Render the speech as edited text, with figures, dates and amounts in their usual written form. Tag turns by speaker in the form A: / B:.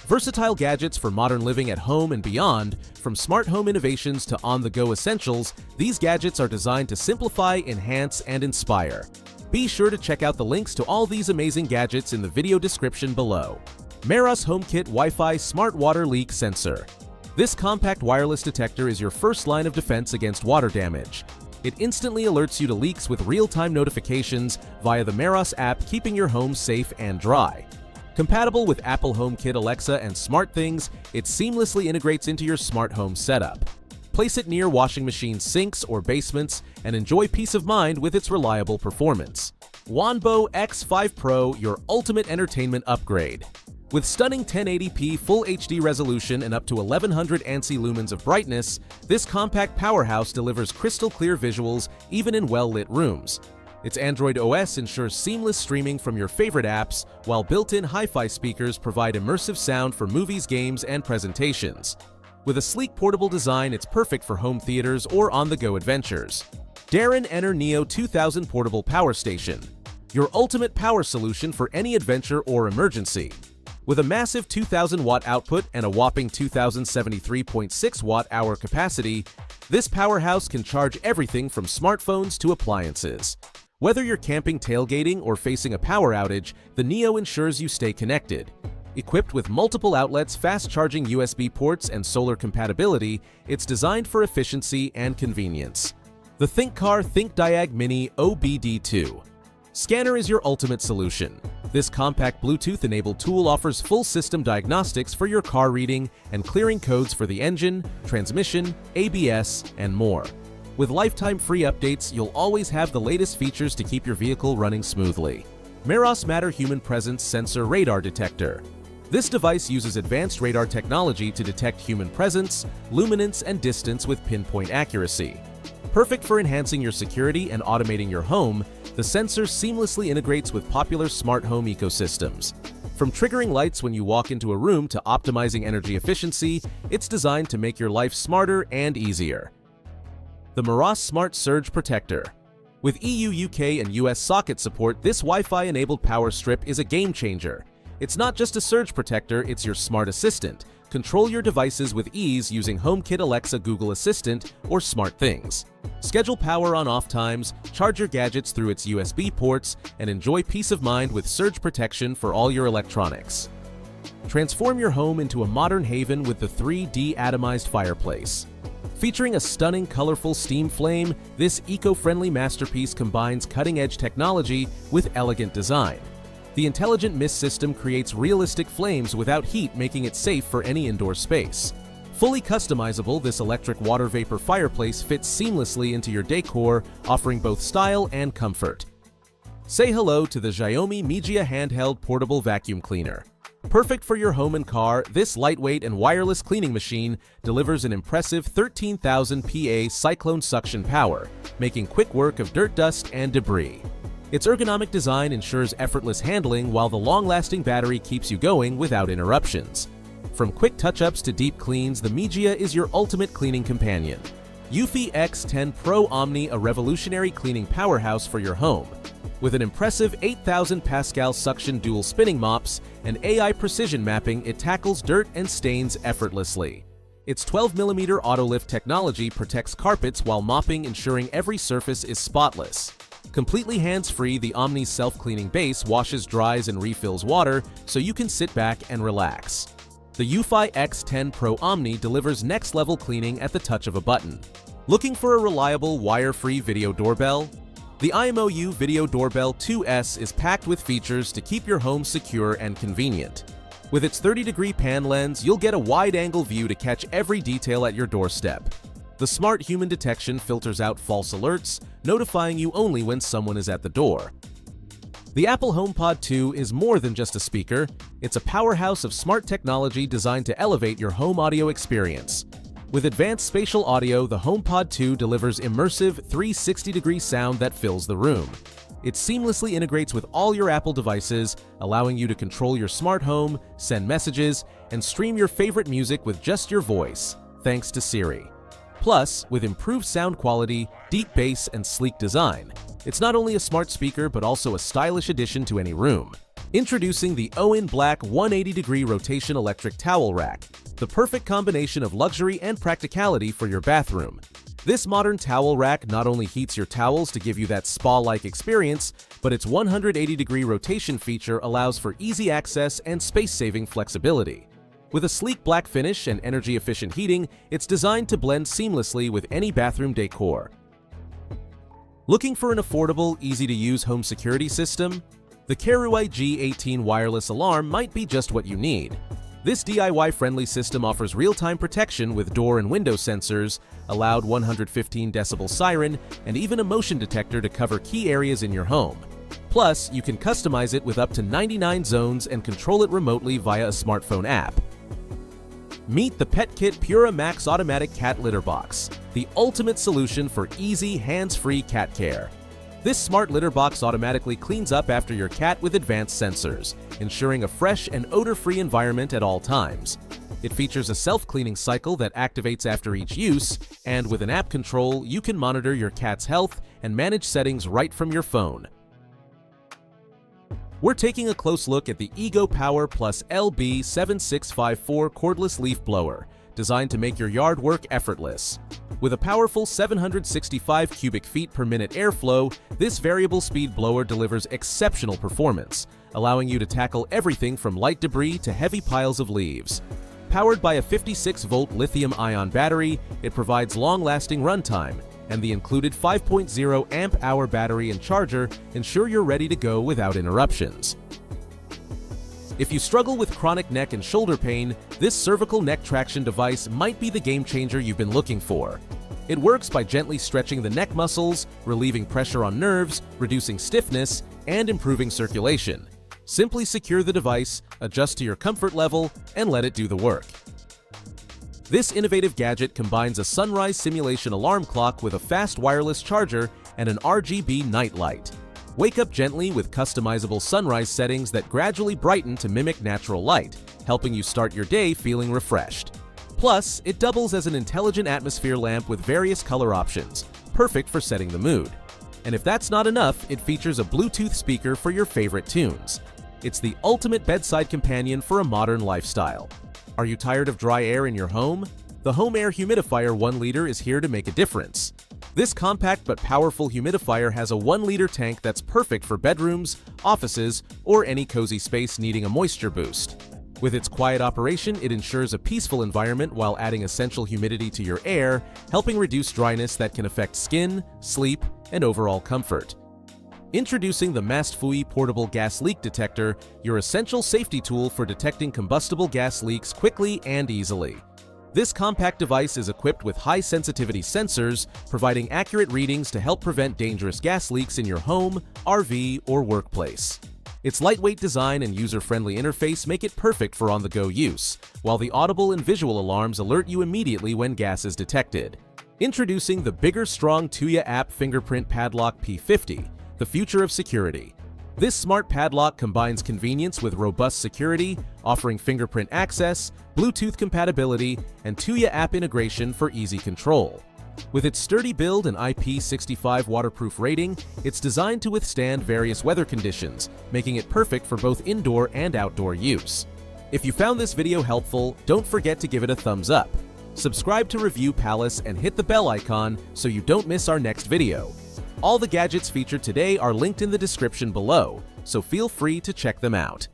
A: Versatile gadgets for modern living at home and beyond, from smart home innovations to on-the-go essentials, these gadgets are designed to simplify, enhance, and inspire. Be sure to check out the links to all these amazing gadgets in the video description below. Meross HomeKit Wi-Fi Smart Water Leak Sensor. This compact wireless detector is your first line of defense against water damage. It instantly alerts you to leaks with real-time notifications via the Meross app, keeping your home safe and dry. Compatible with Apple HomeKit, Alexa, and SmartThings, it seamlessly integrates into your smart home setup. Place it near washing machine sinks or basements and enjoy peace of mind with its reliable performance. Wanbo X5 Pro, your ultimate entertainment upgrade. With stunning 1080p Full HD resolution and up to 1100 ANSI lumens of brightness, this compact powerhouse delivers crystal clear visuals even in well-lit rooms. Its Android OS ensures seamless streaming from your favorite apps, while built-in hi-fi speakers provide immersive sound for movies, games, and presentations. With a sleek portable design, it's perfect for home theaters or on-the-go adventures. DaranEner NEO2000 Portable Power Station. Your ultimate power solution for any adventure or emergency. With a massive 2,000-watt output and a whopping 2,073.6 watt-hour capacity, this powerhouse can charge everything from smartphones to appliances. Whether you're camping, tailgating, or facing a power outage, the Neo ensures you stay connected. Equipped with multiple outlets, fast-charging USB ports, and solar compatibility, it's designed for efficiency and convenience. The THINKCAR ThinkDiag Mini OBD2 Scanner is your ultimate solution. This compact Bluetooth-enabled tool offers full system diagnostics for your car, reading and clearing codes for the engine, transmission, ABS, and more. With lifetime free updates, you'll always have the latest features to keep your vehicle running smoothly. Meross Matter Human Presence Sensor Radar Detector. This device uses advanced radar technology to detect human presence, luminance, and distance with pinpoint accuracy. Perfect for enhancing your security and automating your home, the sensor seamlessly integrates with popular smart home ecosystems. From triggering lights when you walk into a room to optimizing energy efficiency, it's designed to make your life smarter and easier. The Meross Smart Surge Protector. With EU, UK, and US socket support, this Wi-Fi-enabled power strip is a game-changer. It's not just a surge protector, it's your smart assistant. Control your devices with ease using HomeKit, Alexa, Google Assistant, or SmartThings. Schedule power on off times, charge your gadgets through its USB ports, and enjoy peace of mind with surge protection for all your electronics. Transform your home into a modern haven with the 3D Atomized Fireplace. Featuring a stunning, colorful steam flame, this eco-friendly masterpiece combines cutting-edge technology with elegant design. The intelligent mist system creates realistic flames without heat, making it safe for any indoor space. Fully customizable, this electric water vapor fireplace fits seamlessly into your decor, offering both style and comfort. Say hello to the XIAOMI Mijia Handheld Portable Vacuum Cleaner. Perfect for your home and car, this lightweight and wireless cleaning machine delivers an impressive 13,000 PA cyclone suction power, making quick work of dirt, dust, and debris. Its ergonomic design ensures effortless handling, while the long-lasting battery keeps you going without interruptions. From quick touch-ups to deep cleans, the Mijia is your ultimate cleaning companion. eufy X10 Pro Omni, a revolutionary cleaning powerhouse for your home. With an impressive 8,000 Pascal suction dual spinning mops and AI precision mapping, it tackles dirt and stains effortlessly. Its 12mm auto-lift technology protects carpets while mopping, ensuring every surface is spotless. Completely hands-free, the Omni's self-cleaning base washes, dries, and refills water so you can sit back and relax. The eufy X10 Pro Omni delivers next-level cleaning at the touch of a button. Looking for a reliable, wire-free video doorbell? The IMOU Video Doorbell 2S is packed with features to keep your home secure and convenient. With its 30-degree pan lens, you'll get a wide-angle view to catch every detail at your doorstep. The smart human detection filters out false alerts, notifying you only when someone is at the door. The Apple HomePod 2 is more than just a speaker. It's a powerhouse of smart technology designed to elevate your home audio experience. With advanced spatial audio, the HomePod 2 delivers immersive 360-degree sound that fills the room. It seamlessly integrates with all your Apple devices, allowing you to control your smart home, send messages, and stream your favorite music with just your voice, thanks to Siri. Plus, with improved sound quality, deep bass, and sleek design, it's not only a smart speaker but also a stylish addition to any room. Introducing the Owen Black 180-degree rotation electric towel rack, the perfect combination of luxury and practicality for your bathroom. This modern towel rack not only heats your towels to give you that spa-like experience, but its 180-degree rotation feature allows for easy access and space-saving flexibility. With a sleek black finish and energy-efficient heating, it's designed to blend seamlessly with any bathroom decor. Looking for an affordable, easy-to-use home security system? The Karuai G18 wireless alarm might be just what you need. This DIY-friendly system offers real-time protection with door and window sensors, a loud 115 decibel siren, and even a motion detector to cover key areas in your home. Plus, you can customize it with up to 99 zones and control it remotely via a smartphone app. Meet the PetKit Pura Max Automatic Cat Litter Box, the ultimate solution for easy, hands-free cat care. This smart litter box automatically cleans up after your cat with advanced sensors, ensuring a fresh and odor-free environment at all times. It features a self-cleaning cycle that activates after each use, and with an app control, you can monitor your cat's health and manage settings right from your phone. We're taking a close look at the Ego Power Plus LB7654 cordless leaf blower, designed to make your yard work effortless. With a powerful 765 cubic feet per minute airflow, this variable speed blower delivers exceptional performance, allowing you to tackle everything from light debris to heavy piles of leaves. Powered by a 56-volt lithium-ion battery, it provides long-lasting runtime, and the included 5.0 amp-hour battery and charger ensure you're ready to go without interruptions. If you struggle with chronic neck and shoulder pain, this cervical neck traction device might be the game changer you've been looking for. It works by gently stretching the neck muscles, relieving pressure on nerves, reducing stiffness, and improving circulation. Simply secure the device, adjust to your comfort level, and let it do the work. This innovative gadget combines a sunrise simulation alarm clock with a fast wireless charger and an RGB night light. Wake up gently with customizable sunrise settings that gradually brighten to mimic natural light, helping you start your day feeling refreshed. Plus, it doubles as an intelligent atmosphere lamp with various color options, perfect for setting the mood. And if that's not enough, it features a Bluetooth speaker for your favorite tunes. It's the ultimate bedside companion for a modern lifestyle. Are you tired of dry air in your home? The Home Air Humidifier 1 liter is here to make a difference. This compact but powerful humidifier has a 1-liter tank that's perfect for bedrooms, offices, or any cozy space needing a moisture boost. With its quiet operation, it ensures a peaceful environment while adding essential humidity to your air, helping reduce dryness that can affect skin, sleep, and overall comfort. Introducing the Mastfui Portable Gas Leak Detector, your essential safety tool for detecting combustible gas leaks quickly and easily. This compact device is equipped with high-sensitivity sensors, providing accurate readings to help prevent dangerous gas leaks in your home, RV, or workplace. Its lightweight design and user-friendly interface make it perfect for on-the-go use, while the audible and visual alarms alert you immediately when gas is detected. Introducing the Bigger Strong Tuya App Fingerprint Padlock P50, the future of security. This smart padlock combines convenience with robust security, offering fingerprint access, Bluetooth compatibility, and Tuya app integration for easy control. With its sturdy build and IP65 waterproof rating, it's designed to withstand various weather conditions, making it perfect for both indoor and outdoor use. If you found this video helpful, don't forget to give it a thumbs up. Subscribe to Review Palace and hit the bell icon so you don't miss our next video. All the gadgets featured today are linked in the description below, so feel free to check them out.